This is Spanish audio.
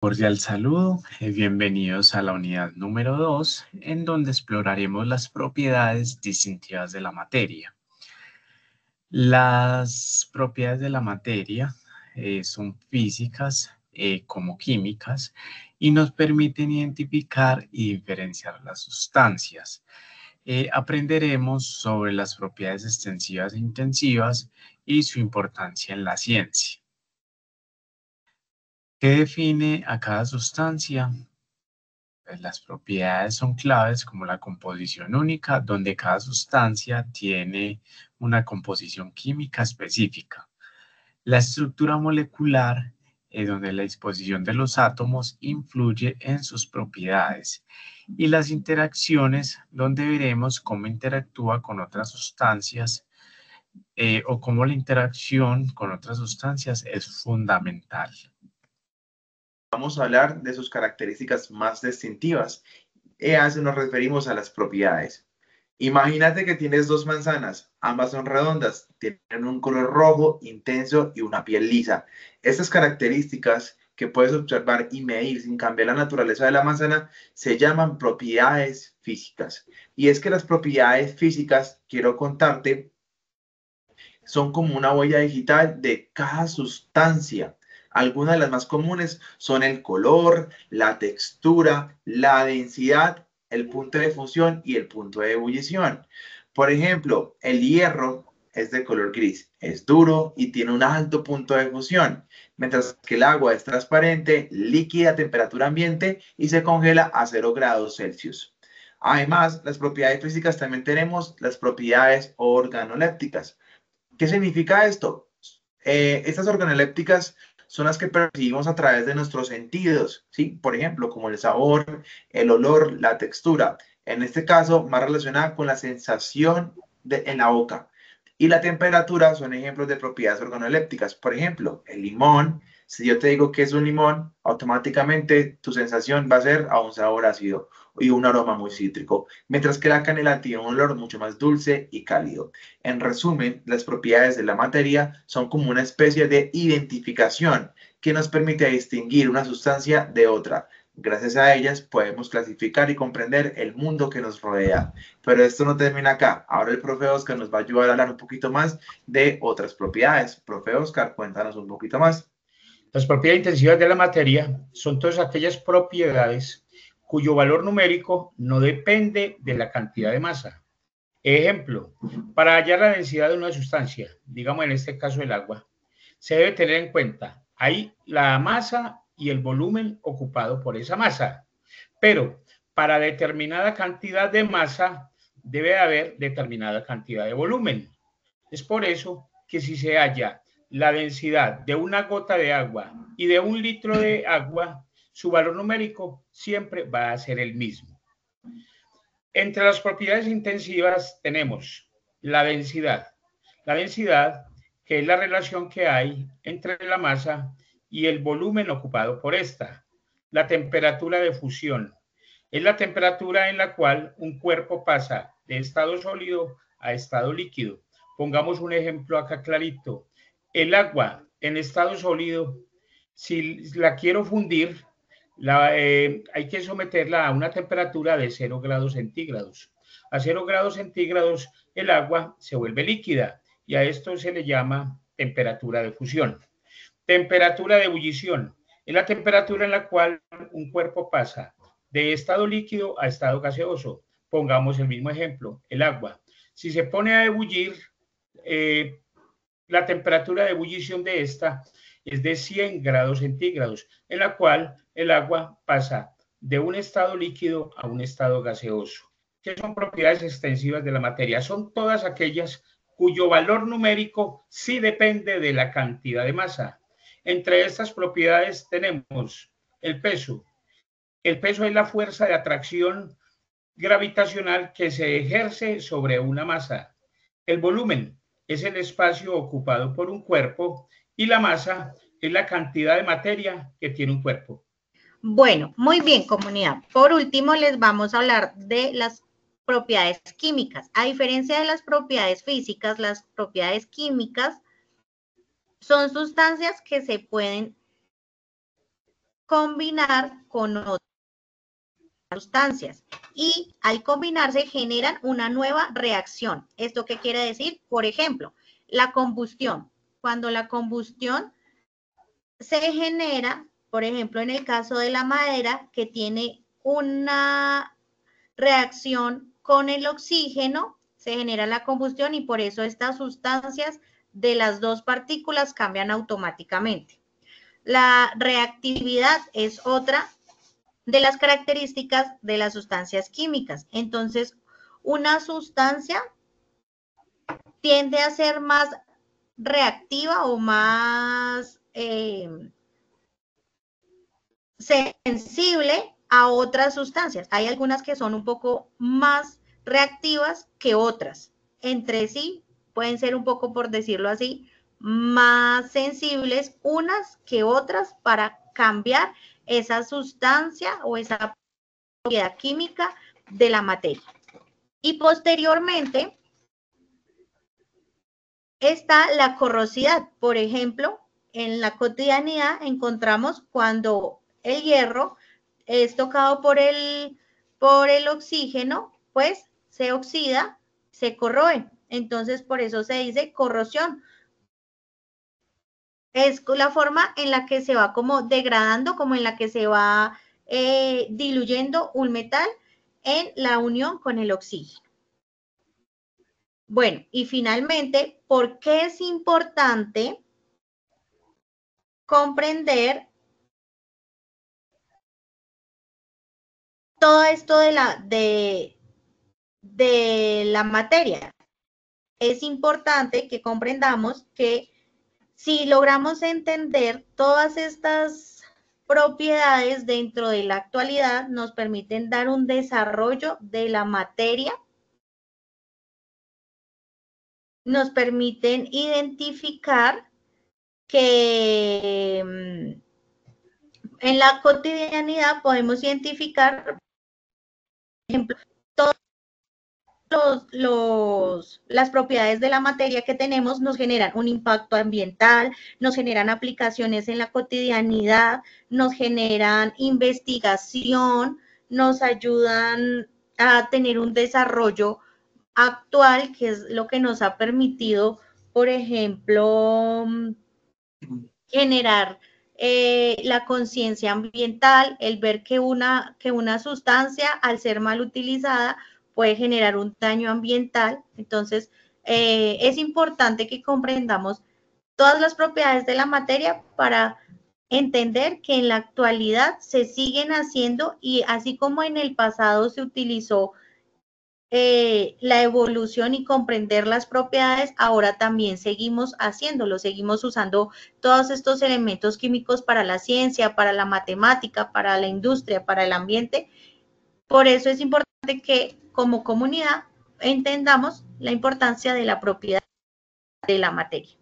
Cordial saludo, bienvenidos a la unidad número 2, en donde exploraremos las propiedades distintivas de la materia. Las propiedades de la materia son físicas como químicas y nos permiten identificar y diferenciar las sustancias. Aprenderemos sobre las propiedades extensivas e intensivas y su importancia en la ciencia. ¿Qué define a cada sustancia? Pues las propiedades son claves como la composición única, donde cada sustancia tiene una composición química específica. La estructura molecular, donde la disposición de los átomos influye en sus propiedades. Y las interacciones, donde veremos cómo interactúa con otras sustancias o cómo la interacción con otras sustancias es fundamental. Vamos a hablar de sus características más distintivas. Y a eso nos referimos a las propiedades. Imagínate que tienes dos manzanas, ambas son redondas, tienen un color rojo intenso y una piel lisa. Estas características que puedes observar y medir sin cambiar la naturaleza de la manzana se llaman propiedades físicas. Y es que las propiedades físicas, quiero contarte, son como una huella digital de cada sustancia. Algunas de las más comunes son el color, la textura, la densidad, el punto de fusión y el punto de ebullición. Por ejemplo, el hierro es de color gris, es duro y tiene un alto punto de fusión, mientras que el agua es transparente, líquida a temperatura ambiente y se congela a 0 grados Celsius. Además, las propiedades físicas también tenemos las propiedades organolépticas. ¿Qué significa esto? Estas organolépticas son las que percibimos a través de nuestros sentidos, ¿sí? Por ejemplo, como el sabor, el olor, la textura. En este caso, más relacionada con la sensación en la boca. Y la temperatura son ejemplos de propiedades organolépticas. Por ejemplo, el limón, si yo te digo que es un limón, automáticamente tu sensación va a ser a un sabor ácido y un aroma muy cítrico, mientras que la canela tiene un olor mucho más dulce y cálido. En resumen, las propiedades de la materia son como una especie de identificación que nos permite distinguir una sustancia de otra. Gracias a ellas podemos clasificar y comprender el mundo que nos rodea. Pero esto no termina acá. Ahora el profe Oscar nos va a ayudar a hablar un poquito más de otras propiedades. Profe Oscar, cuéntanos un poquito más. Las propiedades intensivas de la materia son todas aquellas propiedades cuyo valor numérico no depende de la cantidad de masa. Ejemplo, para hallar la densidad de una sustancia, digamos en este caso el agua, se debe tener en cuenta ahí la masa y el volumen ocupado por esa masa. Pero para determinada cantidad de masa debe haber determinada cantidad de volumen. Es por eso que si se halla la densidad de una gota de agua y de 1 litro de agua, su valor numérico siempre va a ser el mismo. Entre las propiedades intensivas tenemos la densidad. La densidad, que es la relación que hay entre la masa y el volumen ocupado por esta. La temperatura de fusión es la temperatura en la cual un cuerpo pasa de estado sólido a estado líquido. Pongamos un ejemplo acá clarito. El agua en estado sólido, si la quiero fundir, hay que someterla a una temperatura de 0 grados centígrados. A 0 grados centígrados el agua se vuelve líquida y a esto se le llama temperatura de fusión. Temperatura de ebullición es la temperatura en la cual un cuerpo pasa de estado líquido a estado gaseoso. Pongamos el mismo ejemplo, el agua. Si se pone a ebullir, la temperatura de ebullición de esta es de 100 grados centígrados, en la cual el agua pasa de un estado líquido a un estado gaseoso. ¿Qué son propiedades extensivas de la materia? Son todas aquellas cuyo valor numérico sí depende de la cantidad de masa. Entre estas propiedades tenemos el peso. El peso es la fuerza de atracción gravitacional que se ejerce sobre una masa. El volumen es el espacio ocupado por un cuerpo y la masa es la cantidad de materia que tiene un cuerpo. Bueno, muy bien, comunidad. Por último, les vamos a hablar de las propiedades químicas. A diferencia de las propiedades físicas, las propiedades químicas son sustancias que se pueden combinar con otras sustancias y al combinarse generan una nueva reacción. ¿Esto qué quiere decir? Por ejemplo, la combustión. Cuando la combustión se genera, por ejemplo, en el caso de la madera, que tiene una reacción con el oxígeno, se genera la combustión y por eso estas sustancias de las dos partículas cambian automáticamente. La reactividad es otra de las características de las sustancias químicas. Entonces, una sustancia tiende a ser más reactiva o más sensible a otras sustancias. Hay algunas que son un poco más reactivas que otras. Entre sí pueden ser un poco, por decirlo así, más sensibles unas que otras para cambiar esa sustancia o esa propiedad química de la materia. Y posteriormente está la corrosividad. Por ejemplo, en la cotidianidad encontramos cuando el hierro es tocado por el oxígeno, pues se oxida, se corroe. Entonces, por eso se dice corrosión. Es la forma en la que se va como degradando, como en la que se va diluyendo un metal en la unión con el oxígeno. Bueno, y finalmente, ¿por qué es importante comprender todo esto de la materia? Es importante que comprendamos que si logramos entender todas estas propiedades dentro de la actualidad, nos permiten dar un desarrollo de la materia, nos permiten identificar que en la cotidianidad podemos identificar, por ejemplo, todas las propiedades de la materia que tenemos nos generan un impacto ambiental, nos generan aplicaciones en la cotidianidad, nos generan investigación, nos ayudan a tener un desarrollo actual, que es lo que nos ha permitido, por ejemplo, generar la conciencia ambiental, el ver que una sustancia, al ser mal utilizada, puede generar un daño ambiental. Entonces, es importante que comprendamos todas las propiedades de la materia para entender que en la actualidad se siguen haciendo y así como en el pasado se utilizó la evolución y comprender las propiedades, ahora también seguimos haciéndolo, seguimos usando todos estos elementos químicos para la ciencia, para la matemática, para la industria, para el ambiente. Por eso es importante que como comunidad entendamos la importancia de la propiedad de la materia.